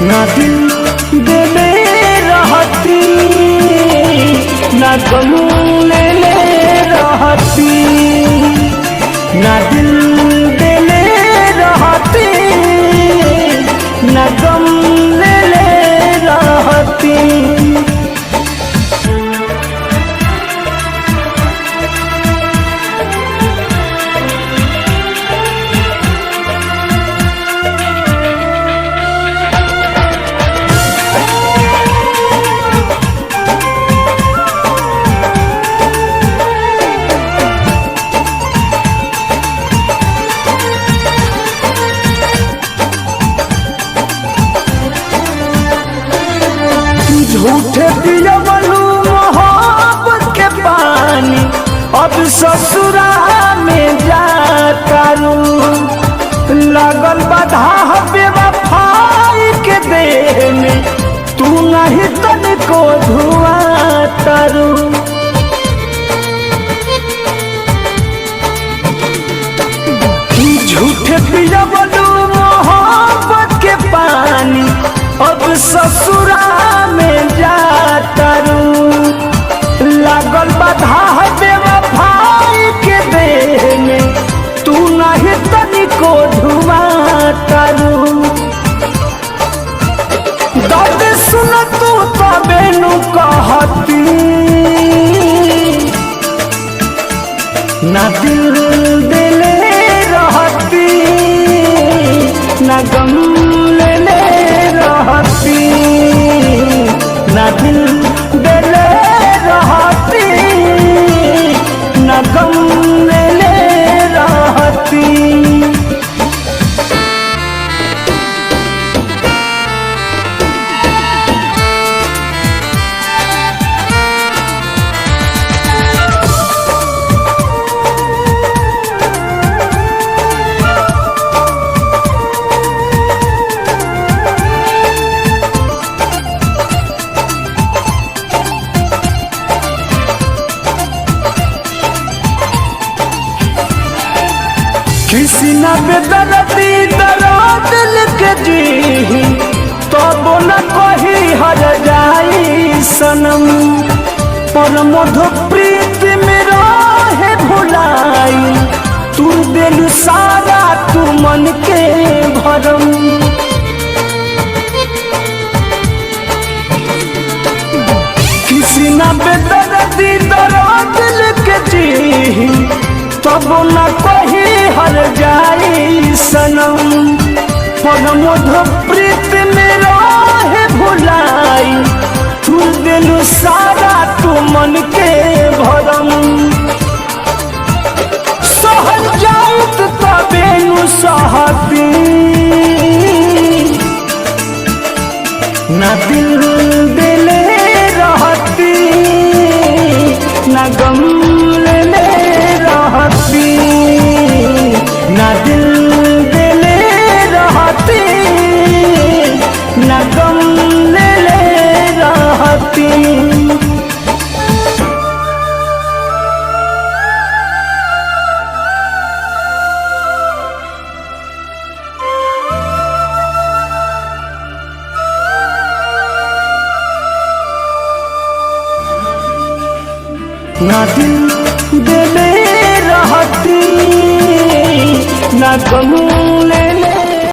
ना दिल देले रहती ना गम लेले रहती, ना दिल देले रहती ना गम लेले रहती। झूठे पियवलू मोहब्बत के पानी, अब ससुरा में जातारू। लगल बाधा बेवफाई के देह में, तू नहीं तनिको धुआं तारू। झूठे पियवलू मोहब्बत के पानी, अब ससुरा में जातारू। लागल बाधा बेवफाई के देह में, तू नहीं तनिको धुआं तारू। दर्द सुन तू तबे नु कहती, ना दिल देले रहती ना गम लेले रहती, ना दिल देले रहती ना गम लेले रहती। किसी न बेदर्दी दर्द लिख जी, तब न कही हर जाई सनम। पर मधु प्रीत में रहे भुलाई, तू दिल सारा तू मन के भरम। किसी न बेदर्दी दर्द लिख जी, तब न कही हर जाई सनम। पर मधु प्रीत में रहे भुलाई, तू दिल सारा तू मन के भरम। सहल जाऊत तबे नु सहती, ना दिल देले रहती ना गम लेले रहती, ना दिल देले रहती ना गम लेले रहती। ना दिल देले रहती ना गम ले